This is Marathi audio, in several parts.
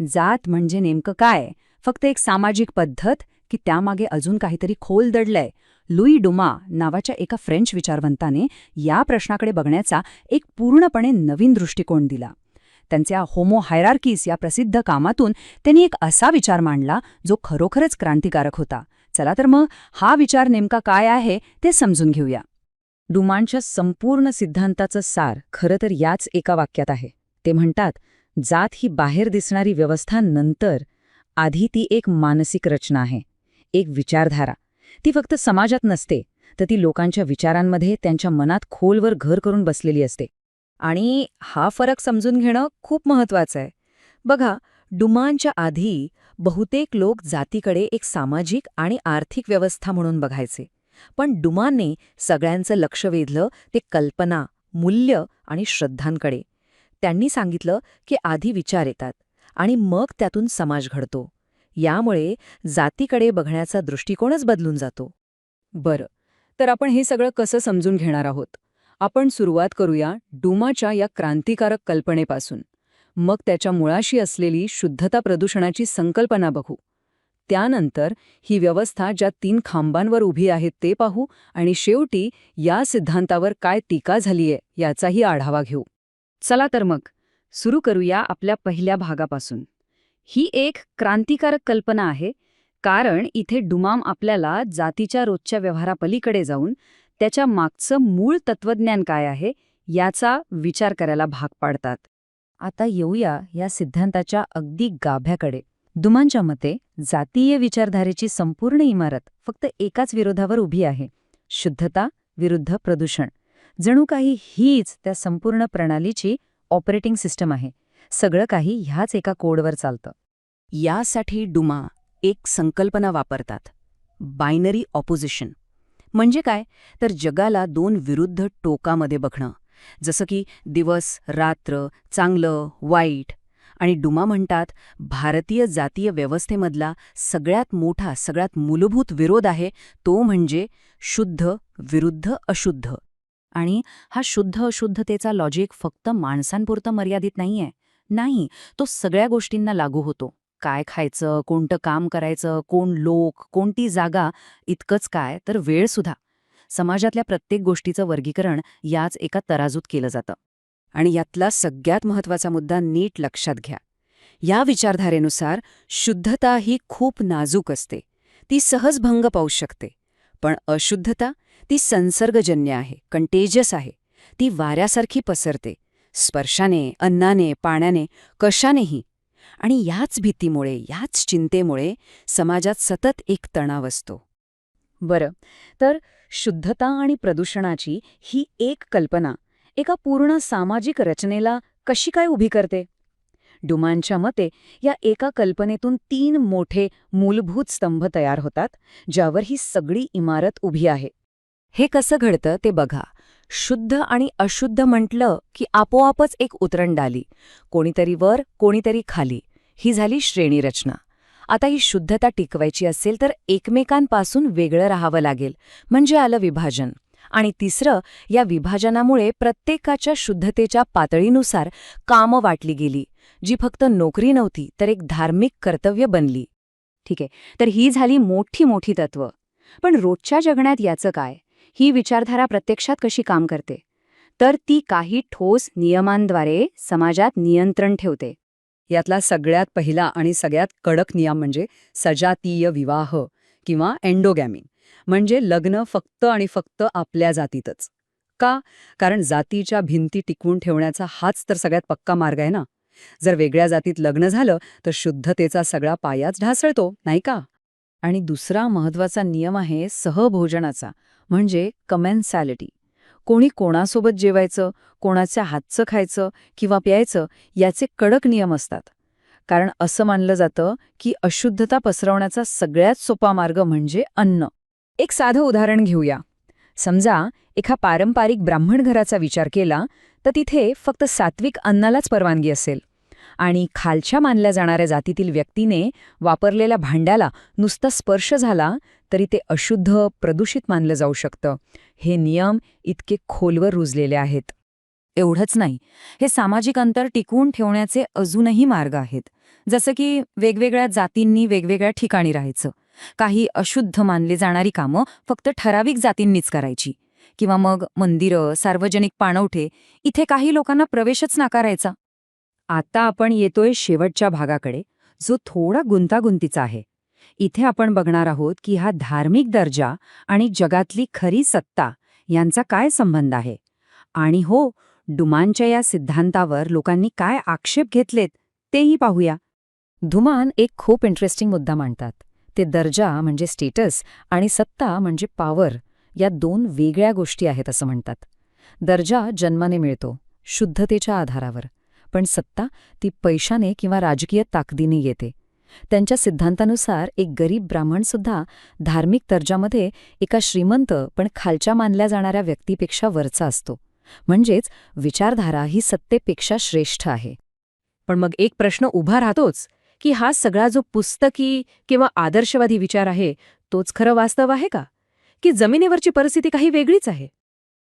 जात म्हणजे नेमकं काय? फक्त एक सामाजिक पद्धत की त्यामागे अजून काहीतरी खोल दडलंय? लुई डुमा नावाच्या एका फ्रेंच विचारवंताने या प्रश्नाकडे बघण्याचा एक पूर्णपणे नवीन दृष्टिकोन दिला. त्यांच्या होमो हायरार्कीस या प्रसिद्ध कामातून त्यांनी एक असा विचार मांडला जो खरोखरच क्रांतिकारक होता. चला तर मग हा विचार नेमका काय आहे ते समजून घेऊया. डुमांच्या संपूर्ण सिद्धांताचं सार खरं तर याच एका वाक्यात आहे. ते म्हणतात, जात ही बाहेर दिसणारी व्यवस्था नंतर, आधी ती एक मानसिक रचना आहे, एक विचारधारा. ती फक्त समाजात नसते, तर ती लोकांच्या विचारांमध्ये, त्यांच्या मनात खोलवर घर करून बसलेली असते. आणि हा फरक समजून घेणं खूप महत्वाचं आहे. बघा, डुमांच्या आधी बहुतेक लोक जातीकडे एक सामाजिक आणि आर्थिक व्यवस्था म्हणून बघायचे. पण डुमांनी सगळ्यांचं लक्ष वेधलं ते कल्पना, मूल्य आणि श्रद्धांकडे. त्यांनी सांगितलं की आधी विचार येतात आणि मग त्यातून समाज घडतो. यामुळे जातीकडे बघण्याचा दृष्टिकोनच बदलून जातो. बरं, तर आपण हे सगळं कसं समजून घेणार आहोत? आपण सुरुवात करूया डुमाच्या या क्रांतिकारक कल्पनेपासून. मग त्याच्या मुळाशी असलेली शुद्धता प्रदूषणाची संकल्पना बघू. त्यानंतर ही व्यवस्था ज्या 3 खांबांवर उभी आहे ते पाहू आणि शेवटी या सिद्धांतावर काय टीका झालीये याचाही आढावा घेऊ. चला तर मग सुरू करूया आपल्या पहिल्या भागापासून. ही एक क्रांतिकारक कल्पना आहे, कारण इथे डुमाम आपल्याला जातीच्या रोजच्या व्यवहारापलीकडे जाऊन त्याच्या मागचं मूळ तत्वज्ञान काय आहे याचा विचार करायला भाग पाडतात. आता येऊया या सिद्धांताच्या अगदी गाभ्याकडे. डुमांच्या मते जातीय विचारधारेची संपूर्ण इमारत फक्त एकाच विरोधावर उभी आहे, शुद्धता विरुद्ध प्रदूषण. जणू काही हीच त्या संपूर्ण प्रणालीची ऑपरेटिंग सिस्टम आहे. सगळं काही ह्याच एका कोडवर चालतं. यासाठी डुमा एक संकल्पना वापरतात, बायनरी ऑपोजिशन. म्हणजे काय, तर जगाला 2 विरुद्ध टोकामध्ये बघणं, जसं की दिवस रात्र, चांगलं वाईट. आणि डुमा म्हणतात, भारतीय जातीय व्यवस्थेमधला सगळ्यात मोठा, सगळ्यात मूलभूत विरोध आहे तो म्हणजे शुद्ध विरुद्ध अशुद्ध. आणि हा शुद्ध अशुद्धतेचा लॉजिक फक्त माणसांपुरतं मर्यादित नाहीये. नाही, तो सगळ्या गोष्टींना लागू होतो. काय खायचं, कोणतं काम करायचं, कोण लोक, कोणती जागा, इतकंच काय तर वेळसुद्धा. समाजातल्या प्रत्येक गोष्टीचं वर्गीकरण याच एका तराजूत केलं जातं. आणि यातला सगळ्यात महत्त्वाचा मुद्दा नीट लक्षात घ्या. या विचारधारेनुसार शुद्धता ही खूप नाजूक असते, ती सहज भंग पावू शकते. पण अशुद्धता ती संसर्गजन्य आहे, कंटेजियस आहे. ती वाऱ्यासारखी पसरते, स्पर्शाने, अन्नाने, पाण्याने, कशानेही. आणि याच भीतीमुळे, याच चिंतेमुळे समाजात सतत एक तणाव असतो. बरं, तर शुद्धता आणि प्रदूषणाची ही एक कल्पना एका पूर्ण सामाजिक रचनेला कशी काय उभी करते? डुमांच्या मते या एका कल्पनेतून 3 मोठे मूलभूत स्तंभ तयार होतात, ज्यावर ही सगळी इमारत उभी आहे. हे कसं घडतं ते बघा. शुद्ध आणि अशुद्ध म्हटलं की आपोआपच एक उतरंड आली. कोणीतरी वर, कोणीतरी खाली. ही झाली श्रेणीरचना. आता ही शुद्धता टिकवायची असेल तर एकमेकांपासून वेगळं राहावं लागेल, म्हणजे आलं विभाजन. आणि तिसरं, या विभाजनामुळे प्रत्येकाच्या शुद्धतेच्या पातळीनुसार कामं वाटली गेली, जी फक्त नोकरी नव्हती तर एक धार्मिक कर्तव्य बनली. ठीक आहे, तर ही झाली मोठी मोठी तत्त्व. पण रोजच्या जगण्यात याचं काय? ही विचारधारा प्रत्यक्षात कशी काम करते? तर ती काही ठोस नियमांद्वारे समाजात नियंत्रण ठेवते. यातला सगळ्यात पहिला आणि सगळ्यात कडक नियम म्हणजे सजातीय विवाह किंवा एंडोगॅमी. म्हणजे लग्न फक्त आणि फक्त आपल्या जातीतच. का? कारण जातीच्या भिंती टिकवून ठेवण्याचा हाच तर सगळ्यात पक्का मार्ग आहे ना. जर वेगळ्या जातीत लग्न झालं तर शुद्धतेचा सगळा पायाच ढासळतो, नाही का? आणि दुसरा महत्त्वाचा नियम आहे सहभोजनाचा, म्हणजे कमेन्सॅलिटी. कोणी कोणासोबत जेवायचं, कोणाच्या हातचं खायचं किंवा प्यायचं याचे कडक नियम असतात. कारण असं मानलं जातं की अशुद्धता पसरवण्याचा सगळ्यात सोपा मार्ग म्हणजे अन्न. एक साधं उदाहरण घेऊया. समजा एका पारंपरिक ब्राह्मण घराचा विचार केला तर तिथे फक्त सात्विक अन्नालाच परवानगी असेल. आणि खालच्या मानल्या जाणाऱ्या जातीतील व्यक्तीने वापरलेल्या भांड्याला नुसता स्पर्श झाला तरी ते अशुद्ध, प्रदूषित मानलं जाऊ शकतं. हे नियम इतके खोलवर रुजलेले आहेत. एवढंच नाही, हे सामाजिक अंतर टिकवून ठेवण्याचे अजूनही मार्ग आहेत. जसं की वेगवेगळ्या जातींनी वेगवेगळ्या ठिकाणी राहायचं, काही अशुद्ध मानली जाणारी कामं फक्त ठराविक जातींनीच करायची, किंवा मग मंदिरं, सार्वजनिक पाणवठे इथे काही लोकांना प्रवेशच नाकारायचा. आता आपण येतोय शेवटच्या भागाकडे, जो थोडा गुंतागुंतीचा आहे. इथे आपण बघणार आहोत की हा धार्मिक दर्जा आणि जगातली खरी सत्ता यांचा काय संबंध आहे. आणि हो, डुमानच्या या सिद्धांतावर लोकांनी काय आक्षेप घेतलेत तेही पाहूया. धुमान एक खूप इंटरेस्टिंग मुद्दा मांडतात. ते दर्जा म्हणजे स्टेटस आणि सत्ता म्हणजे पॉवर या दोन वेगळ्या गोष्टी आहेत असं म्हणतात. दर्जा जन्माने मिळतो, शुद्धतेच्या आधारावर, पण सत्ता ती पैशाने किंवा राजकीय ताकदीने येते. त्यांच्या सिद्धांतानुसार एक गरीब ब्राह्मणसुद्धा धार्मिक दर्जामध्ये एका श्रीमंत पण खालच्या मानल्या जाणाऱ्या व्यक्तीपेक्षा वरचा असतो. म्हणजेच विचारधारा ही सत्तेपेक्षा श्रेष्ठ आहे. पण मग एक प्रश्न उभा राहतोच की हा सगळा जो पुस्तकी किंवा आदर्शवादी विचार आहे तोच खरं वास्तव आहे का, की जमिनीवरची परिस्थिती काही वेगळीच आहे.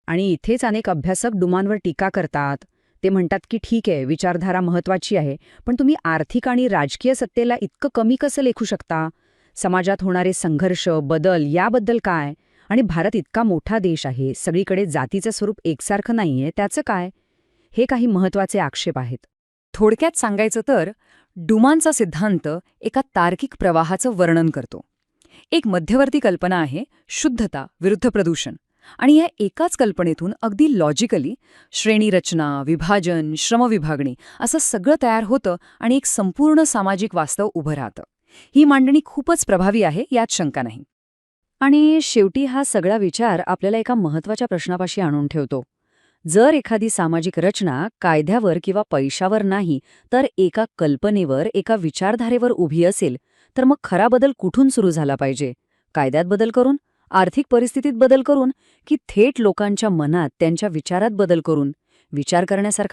आणि इथेच अनेक अभ्यासक डुमानवर टीका करतात. ते म्हणतात की ठीक आहे, विचारधारा महत्वाची आहे, पण तुम्ही आर्थिक आणि राजकीय सत्तेला इतकं कमी कसं लेखू शकता. समाजात होणारे संघर्ष, बदल याबद्दल काय. आणि भारत इतका मोठा देश आहे, सगळीकडे जातीचं स्वरूप एकसारखं नाहीये, त्याचं काय. हे काही महत्वाचे आक्षेप आहेत. थोडक्यात सांगायचं तर डुमानचा सिद्धांत एका तार्किक प्रवाहाचं वर्णन करतो. एक मध्यवर्ती कल्पना आहे शुद्धता विरुद्ध प्रदूषण, आणि या एकाच कल्पनेतून अगदी लॉजिकली श्रेणीरचना, विभाजन, श्रमविभागणी असं सगळं तयार होतं आणि एक संपूर्ण सामाजिक वास्तव उभं राहतं. ही मांडणी खूपच प्रभावी आहे, यात शंका नाही. आणि शेवटी हा सगळा विचार आपल्याला एका महत्वाच्या प्रश्नापाशी आणून ठेवतो. जर एखादी सामाजिक रचना कायद्यावर किंवा पैशावर नाही तर एका कल्पनेवर, एका विचारधारेवर उभी असेल, तर मग खरा बदल कुठून सुरू झाला पाहिजे. कायद्यात बदल करून, आर्थिक परिस्थितीत बदल करून, की थेट लोकांच्या मनात, त्यांच्या विचारात बदल करून. विचार करण्यासारखा